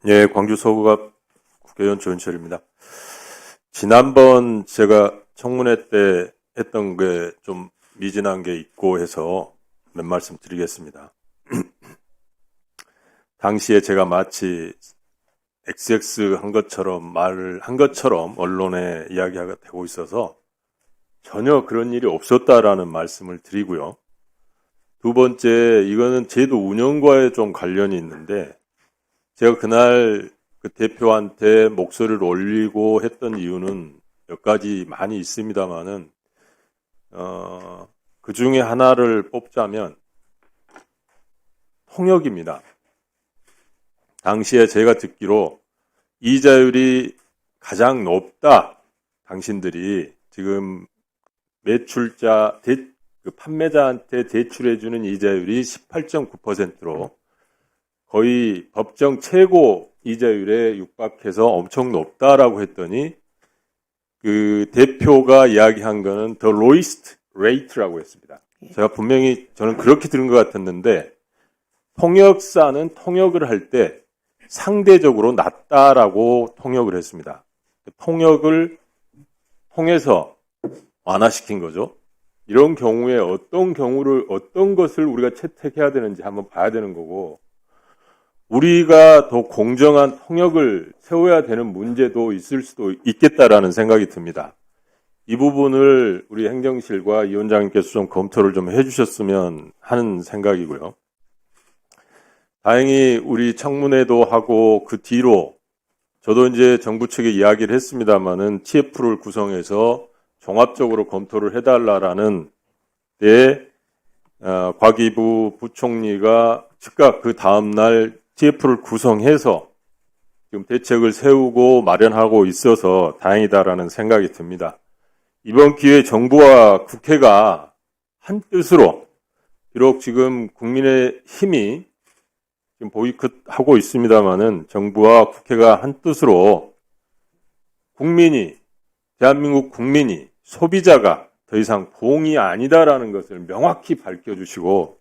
예, 광주 서구갑 국회의원 조인철입니다. 지난번 제가 청문회 때 했던 게 좀 미진한 게 있고 해서 몇 말씀 드리겠습니다. 당시에 제가 마치 XX 한 것처럼 말을 한 것처럼 언론에 이야기가 되고 있어서 전혀 그런 일이 없었다라는 말씀을 드리고요. 두 번째, 이거는 제도 운영과에 좀 관련이 있는데 제가 그날 그 대표한테 목소리를 올리고 했던 이유는 몇 가지 많이 있습니다만은 그 중에 하나를 뽑자면 통역입니다. 당시에 제가 듣기로 이자율이 가장 높다. 당신들이 지금 매출자 판매자한테 대출해주는 이자율이 18.9%로 거의 법정 최고 이자율에 육박해서 엄청 높다라고 했더니 그 대표가 이야기한 거는 the lowest rate라고 했습니다. 제가 분명히 저는 그렇게 들은 것 같았는데 통역사는 통역을 할 때 상대적으로 낮다라고 통역을 했습니다. 통역을 통해서 완화시킨 거죠. 이런 경우에 어떤 것을 우리가 채택해야 되는지 한번 봐야 되는 거고 우리가 더 공정한 통역을 세워야 되는 문제도 있을 수도 있겠다라는 생각이 듭니다. 이 부분을 우리 행정실과 이 위원장님께서 좀 검토를 좀 해주셨으면 하는 생각이고요. 다행히 우리 청문회도 하고 그 뒤로 저도 이제 정부 측에 이야기를 했습니다만은 TF를 구성해서 종합적으로 검토를 해달라라는 때 과기부 부총리가 즉각 그 다음날 TF를 구성해서 지금 대책을 세우고 마련하고 있어서 다행이다라는 생각이 듭니다. 이번 기회에 정부와 국회가 한 뜻으로 비록 지금 국민의 힘이 지금 보이콧하고 있습니다만은 정부와 국회가 한 뜻으로 대한민국 국민이 소비자가 더 이상 봉이 아니다라는 것을 명확히 밝혀주시고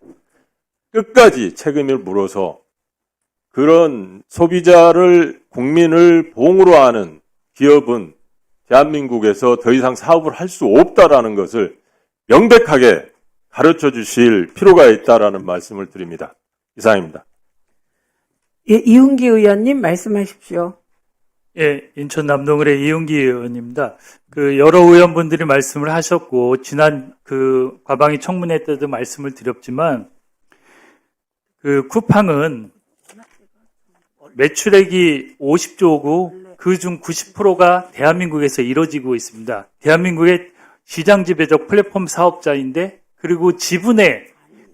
끝까지 책임을 물어서 그런 국민을 봉으로 하는 기업은 대한민국에서 더 이상 사업을 할 수 없다라는 것을 명백하게 가르쳐 주실 필요가 있다라는 말씀을 드립니다. 이상입니다. 예, 이훈기 의원님 말씀하십시오. 예, 인천 남동을의 이훈기 의원입니다. 여러 의원분들이 말씀을 하셨고, 지난 과방위 청문회 때도 말씀을 드렸지만, 쿠팡은 매출액이 50조고, 그중 90%가 대한민국에서 이루어지고 있습니다. 대한민국의 시장 지배적 플랫폼 사업자인데, 그리고 지분의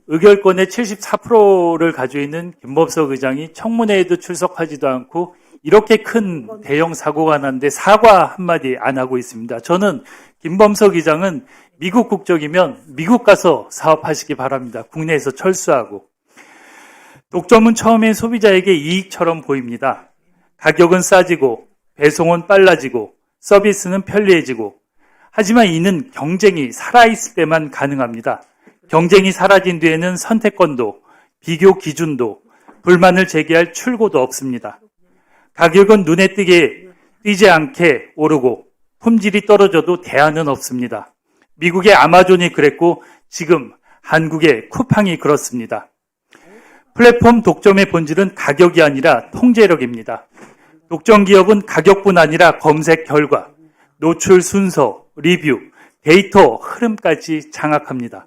의결권의 74%를 가지고 있는 김범석 의장이 청문회에도 출석하지도 않고 이렇게 큰 대형 사고가 났는데 사과 한마디 안 하고 있습니다. 저는 김범석 의장은 미국 국적이면 미국 가서 사업하시기 바랍니다. 국내에서 철수하고. 독점은 처음엔 소비자에게 이익처럼 보입니다. 가격은 싸지고 배송은 빨라지고 서비스는 편리해지고 하지만 이는 경쟁이 살아있을 때만 가능합니다. 경쟁이 사라진 뒤에는 선택권도, 비교 기준도, 불만을 제기할 출구도 없습니다. 가격은 눈에 띄지 않게 오르고 품질이 떨어져도 대안은 없습니다. 미국의 아마존이 그랬고 지금 한국의 쿠팡이 그렇습니다. 플랫폼 독점의 본질은 가격이 아니라 통제력입니다. 독점 기업은 가격뿐 아니라 검색 결과, 노출 순서, 리뷰, 데이터 흐름까지 장악합니다.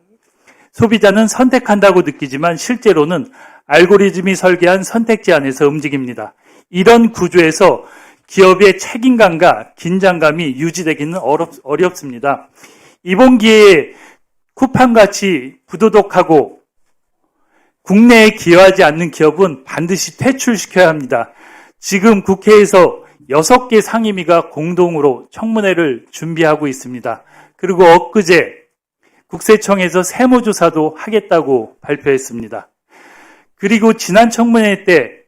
소비자는 선택한다고 느끼지만 실제로는 알고리즘이 설계한 선택지 안에서 움직입니다. 이런 구조에서 기업의 책임감과 긴장감이 유지되기는 어렵습니다. 이번 기회에 쿠팡같이 부도덕하고 국내에 기여하지 않는 기업은 반드시 퇴출시켜야 합니다. 지금 국회에서 6개 상임위가 공동으로 청문회를 준비하고 있습니다. 그리고 엊그제 국세청에서 세무조사도 하겠다고 발표했습니다. 그리고 지난 청문회 때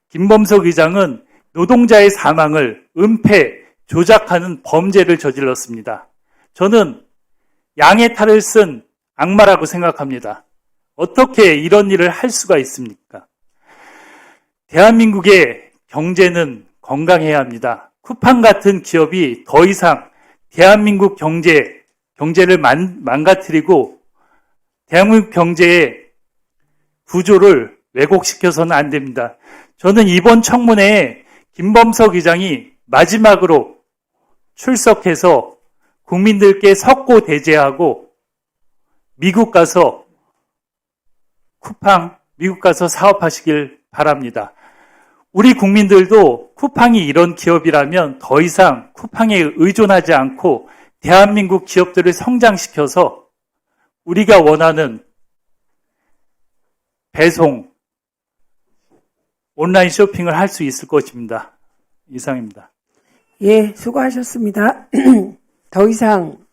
김범석 의장은 노동자의 사망을 은폐, 조작하는 범죄를 저질렀습니다. 저는 양의 탈을 쓴 악마라고 생각합니다. 어떻게 이런 일을 할 수가 있습니까? 대한민국의 경제는 건강해야 합니다. 쿠팡 같은 기업이 더 이상 대한민국 경제를 망가뜨리고 대한민국 경제의 구조를 왜곡시켜서는 안 됩니다. 저는 이번 청문회에 김범석 의장이 마지막으로 출석해서 국민들께 석고대죄하고 미국 가서 사업하시길 바랍니다. 우리 국민들도 쿠팡이 이런 기업이라면 더 이상 쿠팡에 의존하지 않고 대한민국 기업들을 성장시켜서 우리가 원하는 배송, 온라인 쇼핑을 할 수 있을 것입니다. 이상입니다. 예, 수고하셨습니다. 더 이상